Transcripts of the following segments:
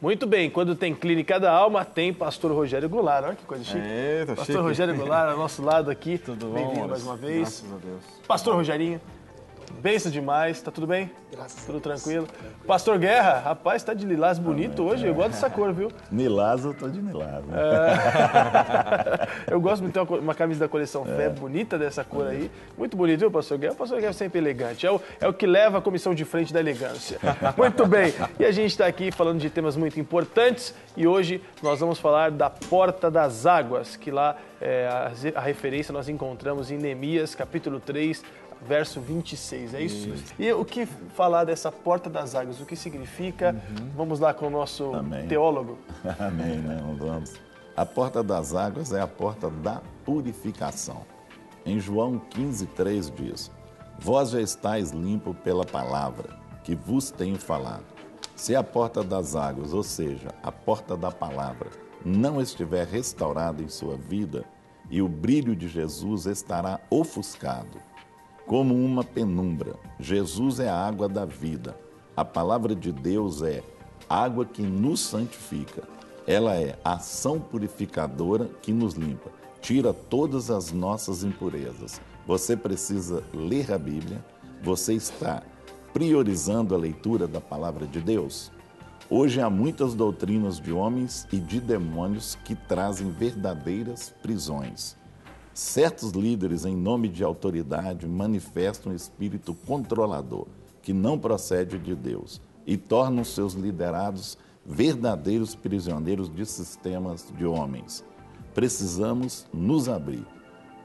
Muito bem, quando tem Clínica da Alma, tem Pastor Rogério Goulart. Olha que coisa chique. Tá Pastor chique. Rogério Goulart, ao nosso lado aqui. Tudo bom? Bem-vindo mais uma vez. Graças a Deus. Pastor Rogerinho, benção demais. Tá tudo bem? Graças Tudo a Deus. tranquilo? Pastor Guerra, rapaz, tá de lilás bonito hoje. Eu gosto dessa cor, viu? Lilás, eu tô de lilás. Né? Eu gosto muito de ter uma camisa da coleção Fé bonita dessa cor aí. Muito bonito, viu, Pastor Guerra? O Pastor Guerra é sempre elegante. É o que leva a comissão de frente da elegância. Muito bem. E a gente está aqui falando de temas muito importantes. E hoje nós vamos falar da Porta das Águas, que lá a referência nós encontramos em Neemias, capítulo 3, verso 26, é isso? E o que falar dessa Porta das Águas? O que significa? Vamos lá com o nosso teólogo. Amém, né? Vamos. A Porta das Águas é a porta da purificação. Em João 15:3 diz: Vós já estáis limpo pela palavra que vos tenho falado. Se a porta das águas, ou seja, a porta da palavra, não estiver restaurada em sua vida, e o brilho de Jesus estará ofuscado, como uma penumbra. Jesus é a água da vida. A palavra de Deus é água que nos santifica. Ela é a ação purificadora que nos limpa, tira todas as nossas impurezas. Você precisa ler a Bíblia, você está priorizando a leitura da palavra de Deus. Hoje há muitas doutrinas de homens e de demônios que trazem verdadeiras prisões. Certos líderes, em nome de autoridade, manifestam um espírito controlador, que não procede de Deus, e tornam seus liderados verdadeiros prisioneiros de sistemas de homens. Precisamos nos abrir,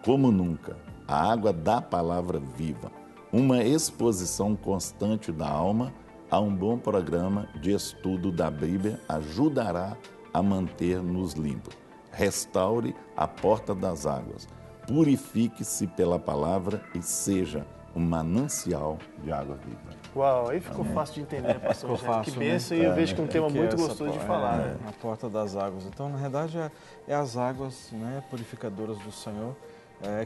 como nunca, à água da palavra viva. Uma exposição constante da alma a um bom programa de estudo da Bíblia ajudará a manter-nos limpos. Restaure a porta das águas. Purifique-se pela palavra e seja um manancial de água viva. Uau, aí ficou fácil de entender, pastor Rogério. Fácil, Que bênção, né? E eu vejo que é um tema muito essa gostoso de falar. Né? A porta das águas. Então, na verdade, é as águas, né, purificadoras do Senhor,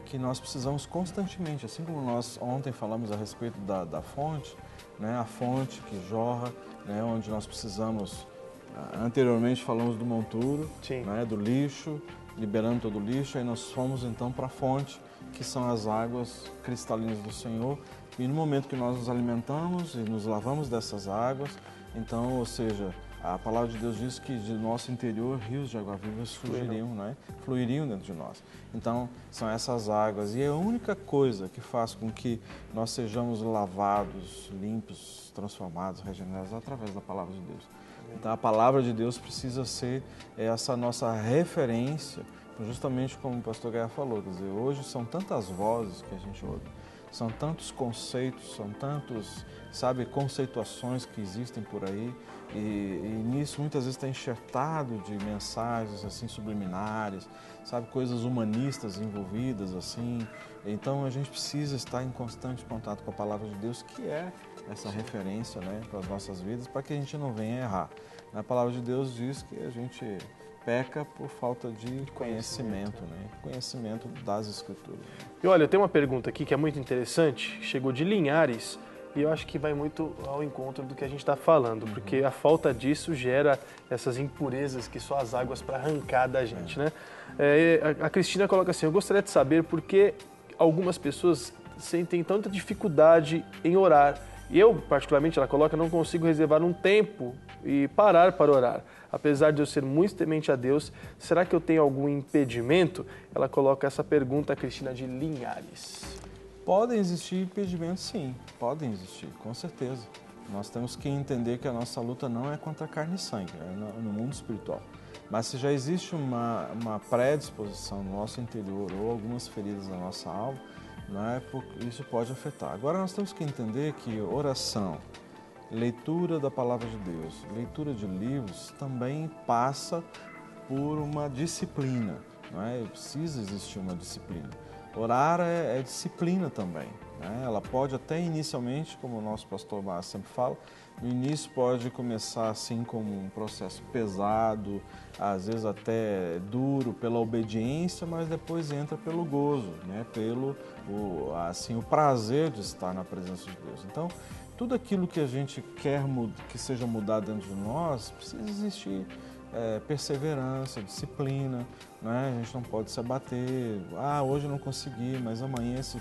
que nós precisamos constantemente. Assim como nós ontem falamos a respeito da fonte, né, a fonte que jorra, né, onde nós precisamos... Anteriormente falamos do monturo, né, do lixo, liberando todo o lixo. Aí nós fomos então para a fonte, que são as águas cristalinas do Senhor. E no momento que nós nos alimentamos e nos lavamos dessas águas, então, ou seja, a palavra de Deus diz que de nosso interior rios de água viva fluiriam dentro de nós. Então, são essas águas. E é a única coisa que faz com que nós sejamos lavados, limpos, transformados, regenerados através da palavra de Deus. Então, a palavra de Deus precisa ser essa nossa referência, justamente como o pastor Guerra falou. Quer dizer, hoje são tantas vozes que a gente ouve, são tantos conceitos, são tantos, conceituações que existem por aí, e nisso muitas vezes está enxertado de mensagens assim subliminares, coisas humanistas envolvidas assim. Então a gente precisa estar em constante contato com a palavra de Deus, que é essa referência, né, para as nossas vidas, para que a gente não venha errar. A palavra de Deus diz que a gente peca por falta de conhecimento, né? Conhecimento das Escrituras. E olha, eu tenho uma pergunta aqui que é muito interessante, chegou de Linhares, e eu acho que vai muito ao encontro do que a gente está falando, porque a falta disso gera essas impurezas que só as águas para arrancar da gente, né? A Cristina coloca assim: eu gostaria de saber por que algumas pessoas sentem tanta dificuldade em orar. E eu, particularmente, ela coloca, não consigo reservar um tempo e parar para orar. Apesar de eu ser muito temente a Deus, será que eu tenho algum impedimento? Ela coloca essa pergunta, a Cristina de Linhares. Podem existir impedimentos, sim. Podem existir, com certeza. Nós temos que entender que a nossa luta não é contra carne e sangue, é no mundo espiritual. Mas se já existe uma predisposição no nosso interior ou algumas feridas na nossa alma, isso pode afetar. Agora nós temos que entender que oração, leitura da palavra de Deus, leitura de livros também passa por uma disciplina, Precisa existir uma disciplina. Orar é disciplina também, Ela pode até inicialmente, como o nosso pastor Márcio sempre fala, no início pode começar assim como um processo pesado, às vezes até duro pela obediência, mas depois entra pelo gozo, pelo o prazer de estar na presença de Deus. Então, tudo aquilo que a gente quer que seja mudado dentro de nós, precisa existir perseverança, disciplina, né? A gente não pode se abater, hoje eu não consegui, mas amanhã se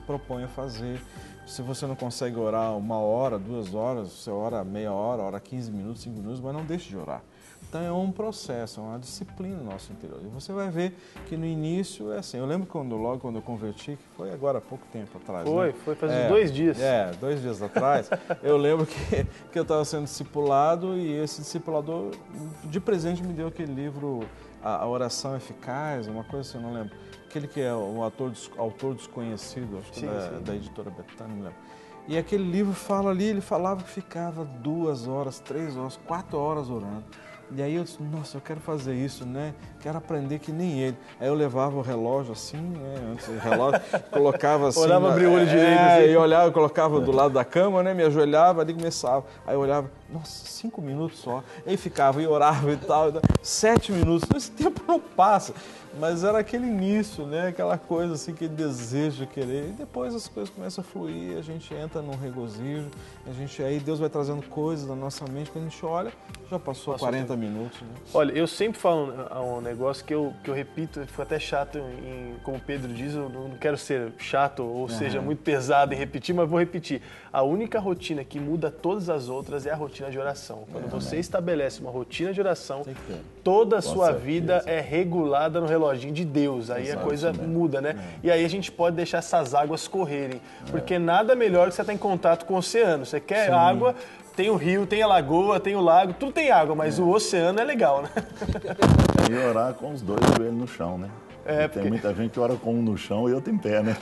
propõe a fazer. Se você não consegue orar 1 hora, 2 horas, você ora meia hora, ora 15 minutos, 5 minutos, mas não deixe de orar. Então é um processo, é uma disciplina no nosso interior. E você vai ver que no início é assim. Eu lembro logo quando eu converti, que foi agora há pouco tempo atrás. Foi faz 2 dias. 2 dias atrás. Eu lembro que eu estava sendo discipulado e esse discipulador de presente me deu aquele livro, A Oração Eficaz, uma coisa assim, eu não lembro. Aquele que é o autor desconhecido, acho que da editora Betânia, não lembro. E aquele livro ele falava que ficava 2 horas, 3 horas, 4 horas orando. E aí eu disse, nossa, eu quero fazer isso, né? Quero aprender que nem ele. Aí eu levava o relógio assim, né? Antes do relógio, colocava assim. Olhava, abria o olho direito. Assim. E olhava, eu colocava do lado da cama, né? Me ajoelhava, ali começava. Aí eu olhava, nossa, 5 minutos só. Aí ficava e orava e tal. 7 minutos. Esse tempo não passa. Mas era aquele início, né? Aquela coisa assim, aquele desejo de querer. E depois as coisas começam a fluir, a gente entra num regozijo, aí Deus vai trazendo coisas na nossa mente, quando a gente olha, já passou 40 minutos. Né? Olha, eu sempre falo um negócio que eu repito, fico até chato, como o Pedro diz, eu não quero ser chato ou seja muito pesado em repetir, mas vou repetir. A única rotina que muda todas as outras é a rotina de oração. Quando você estabelece uma rotina de oração, toda a sua vida é regulada no reloginho de Deus. Aí a coisa muda, né? E aí a gente pode deixar essas águas correrem. Porque nada melhor que você estar em contato com o oceano. Você quer água, tem o rio, tem a lagoa, tem o lago, tudo tem água, mas o oceano é legal, né? E orar com os 2 joelhos no chão, né? Tem muita gente que ora com um no chão e outro em pé, né?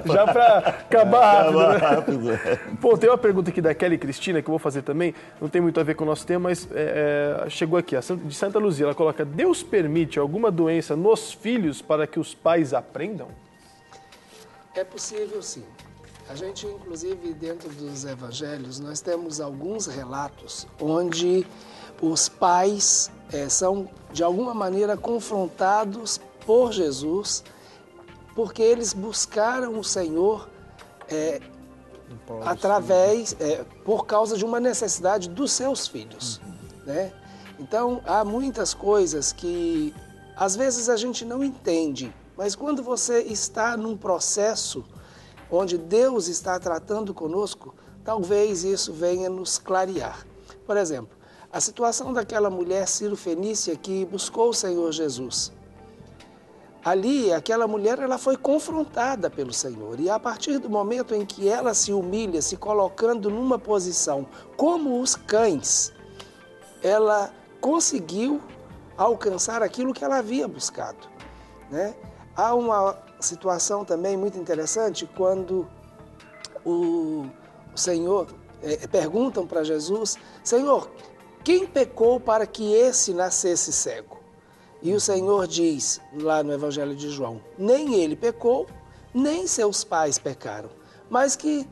Já para acabar rápido, né? Pô, tem uma pergunta aqui da Kelly Cristina que eu vou fazer também, não tem muito a ver com o nosso tema, mas chegou aqui, de Santa Luzia, ela coloca, Deus permite alguma doença nos filhos para que os pais aprendam? É possível, sim. A gente, inclusive, dentro dos evangelhos, nós temos alguns relatos onde os pais são, de alguma maneira, confrontados por Jesus, porque eles buscaram o Senhor por causa de uma necessidade dos seus filhos, né? Então, há muitas coisas que, às vezes, a gente não entende, mas quando você está num processo onde Deus está tratando conosco, talvez isso venha nos clarear. Por exemplo, a situação daquela mulher Ciro-fenícia que buscou o Senhor Jesus. Ali, aquela mulher ela foi confrontada pelo Senhor e a partir do momento em que ela se humilha, se colocando numa posição como os cães, ela conseguiu alcançar aquilo que ela havia buscado, né? Há uma situação também muito interessante quando o Senhor perguntam para Jesus, Senhor, quem pecou para que esse nascesse cego? E o Senhor diz, lá no Evangelho de João, nem ele pecou, nem seus pais pecaram, mas que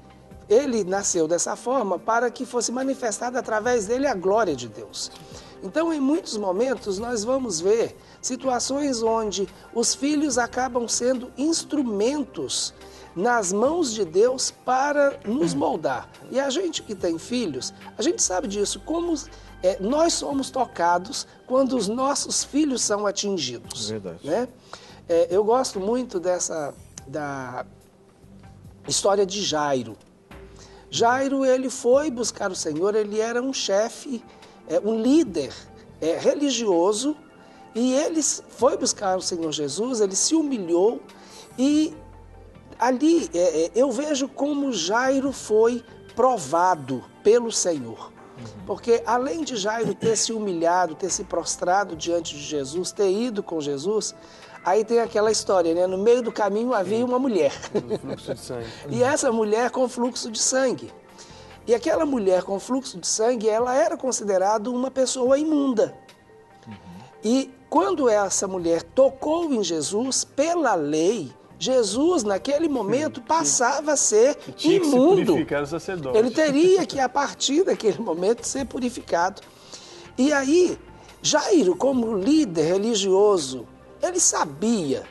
ele nasceu dessa forma para que fosse manifestada através dele a glória de Deus. Então, em muitos momentos, nós vamos ver situações onde os filhos acabam sendo instrumentos nas mãos de Deus para nos moldar. E a gente que tem filhos, a gente sabe disso, como nós somos tocados quando os nossos filhos são atingidos. Verdade. Né? Eu gosto muito da história de Jairo. Jairo, ele foi buscar o Senhor, ele era um chefe, um líder religioso, e ele foi buscar o Senhor Jesus, ele se humilhou, e ali eu vejo como Jairo foi provado pelo Senhor. Porque além de Jairo ter se humilhado, ter se prostrado diante de Jesus, ter ido com Jesus, aí tem aquela história, né? No meio do caminho havia uma mulher. Fluxo de sangue. E essa mulher com fluxo de sangue. E aquela mulher com fluxo de sangue, ela era considerada uma pessoa imunda. E quando essa mulher tocou em Jesus, pela lei, Jesus, naquele momento, passava a ser imundo. Que se purificar o sacerdote. Ele teria que, a partir daquele momento, ser purificado. E aí, Jairo, como líder religioso, ele sabia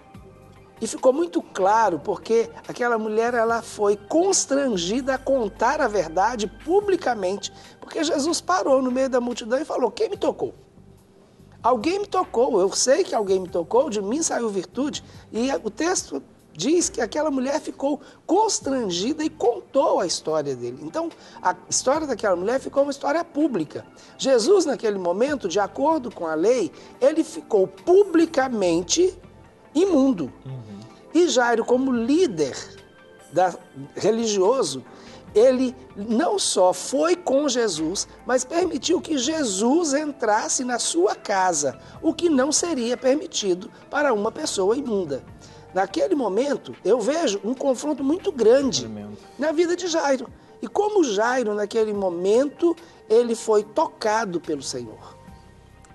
E ficou muito claro porque aquela mulher ela foi constrangida a contar a verdade publicamente, porque Jesus parou no meio da multidão e falou: quem me tocou? Alguém me tocou, eu sei que alguém me tocou, de mim saiu virtude. E o texto diz que aquela mulher ficou constrangida e contou a história dele. Então, a história daquela mulher ficou uma história pública. Jesus, naquele momento, de acordo com a lei, ele ficou publicamente imundo. E Jairo, como líder religioso, ele não só foi com Jesus, mas permitiu que Jesus entrasse na sua casa, o que não seria permitido para uma pessoa imunda. Naquele momento, eu vejo um confronto muito grande na vida de Jairo. E como Jairo, naquele momento, ele foi tocado pelo Senhor.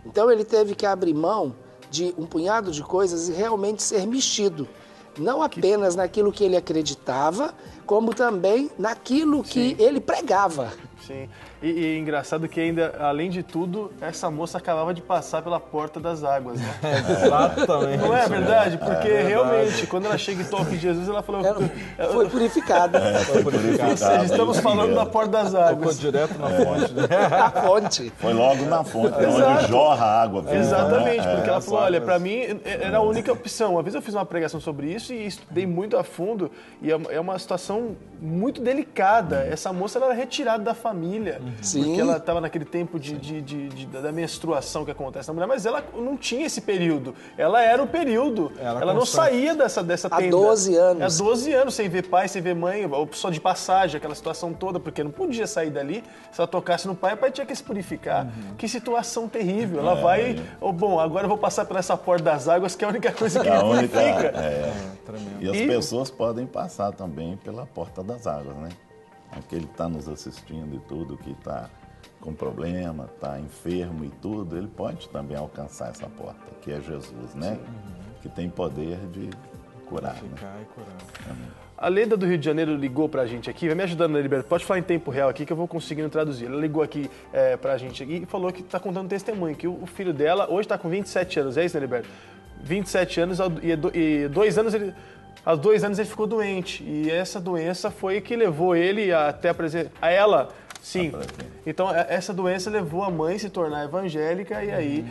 Então ele teve que abrir mão de um punhado de coisas e realmente ser mexido. Não apenas naquilo que ele acreditava, como também naquilo que ele pregava. Sim, e engraçado que ainda, além de tudo, essa moça acabava de passar pela porta das águas, né? Exatamente. Não é verdade? Porque realmente, quando ela chega e toca em Jesus, ela falou... Foi purificada. Foi purificado. Ou seja, estamos falando da porta das Tocou águas. direto na fonte. Né? A fonte. Foi logo na fonte, onde jorra a água. Exatamente, porque ela falou, olha, para mim era a única opção. Uma vez eu fiz uma pregação sobre isso e estudei muito a fundo, e é uma situação muito delicada. Essa moça ela era retirada da família, porque ela estava naquele tempo da menstruação que acontece na mulher, mas ela não tinha esse período. Ela era o período. Ela não saía dessa tenda. Há 12 anos. Há 12 anos, sem ver pai, sem ver mãe, ou só de passagem, aquela situação toda, porque não podia sair dali. Se ela tocasse no pai, o pai tinha que se purificar. Que situação terrível. Ela vai, bom, agora eu vou passar por essa porta das águas, que é a única coisa que me purifica. E as pessoas podem passar também pela porta das águas, né? Aquele que está nos assistindo e tudo, que está com problema, está enfermo e tudo, ele pode também alcançar essa porta, que é Jesus, né? Que tem poder de curar. Né? E curar. A Leda do Rio de Janeiro ligou pra gente aqui, vai me ajudando, né, Heriberto? Pode falar em tempo real aqui que eu vou conseguindo traduzir. Ela ligou aqui pra gente aqui e falou que tá contando testemunho, que o filho dela hoje tá com 27 anos, é isso, né, Heriberto? 27 anos e 2 anos ele... Há 2 anos ele ficou doente e essa doença foi que levou ele até a ela, sim. Então essa doença levou a mãe a se tornar evangélica e aí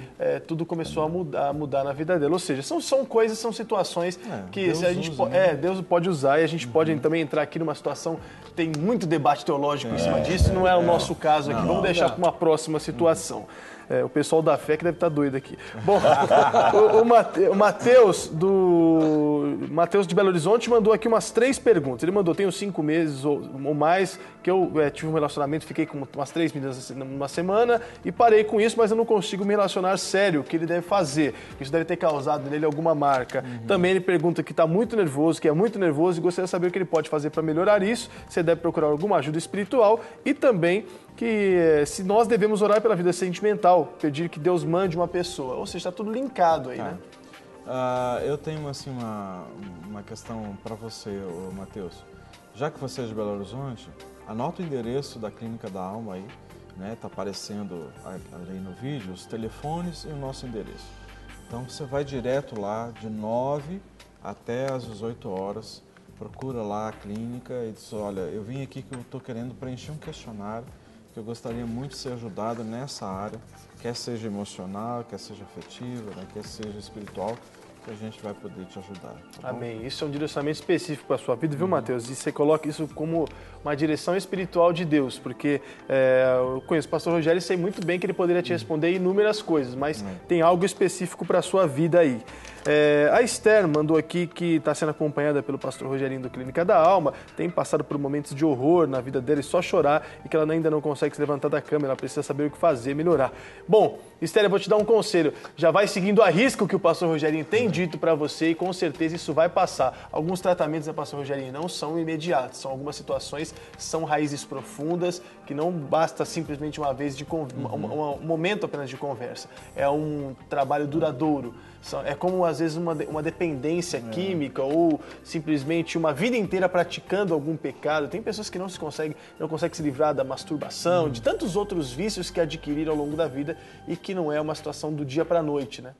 tudo começou a mudar na vida dela. Ou seja, são coisas, são situações que Deus, Deus pode usar e a gente pode também entrar aqui numa situação, tem muito debate teológico em cima disso, não é o nosso caso aqui, vamos deixar para uma próxima situação. O pessoal da fé que deve estar doido aqui. Bom, o Matheus de Belo Horizonte mandou aqui umas 3 perguntas. Ele mandou, tenho 5 meses ou mais que eu tive um relacionamento, fiquei com umas 3 meninas numa semana e parei com isso, mas eu não consigo me relacionar sério. O que ele deve fazer? Isso deve ter causado nele alguma marca. Também ele pergunta que está muito nervoso, que é muito nervoso e gostaria de saber o que ele pode fazer para melhorar isso. Você deve procurar alguma ajuda espiritual e também que se nós devemos orar pela vida sentimental, pedir que Deus mande uma pessoa. Ou seja, está tudo linkado aí, né? Eu tenho assim, uma questão para você, Matheus. Já que você é de Belo Horizonte, anota o endereço da Clínica da Alma aí, né? Está aparecendo ali no vídeo os telefones e o nosso endereço. Então você vai direto lá de 9 até às 18 horas, procura lá a clínica e diz, olha, eu vim aqui que eu estou querendo preencher um questionário, que eu gostaria muito de ser ajudado nessa área, quer seja emocional, quer seja afetiva, né, quer seja espiritual, que a gente vai poder te ajudar. Tá Amém. Bom? Isso é um direcionamento específico para a sua vida, viu, Matheus? E você coloca isso como uma direção espiritual de Deus, porque eu conheço o pastor Rogério e sei muito bem que ele poderia te responder inúmeras coisas, mas tem algo específico para a sua vida aí. A Esther mandou aqui que está sendo acompanhada pelo pastor Rogerinho do Clínica da Alma, tem passado por momentos de horror na vida dele, só chorar e que ela ainda não consegue se levantar da cama, ela precisa saber o que fazer, melhorar. Bom, Esther, eu vou te dar um conselho, já vai seguindo a risca o que o pastor Rogerinho tem dito para você e com certeza isso vai passar. Alguns tratamentos, né, pastor Rogerinho, não são imediatos, são algumas situações, são raízes profundas que não basta simplesmente uma vez de um momento apenas de conversa, é um trabalho duradouro. É como, às vezes, uma dependência química ou simplesmente uma vida inteira praticando algum pecado. Tem pessoas que não conseguem se livrar da masturbação, de tantos outros vícios que adquiriram ao longo da vida e que não é uma situação do dia para a noite, né?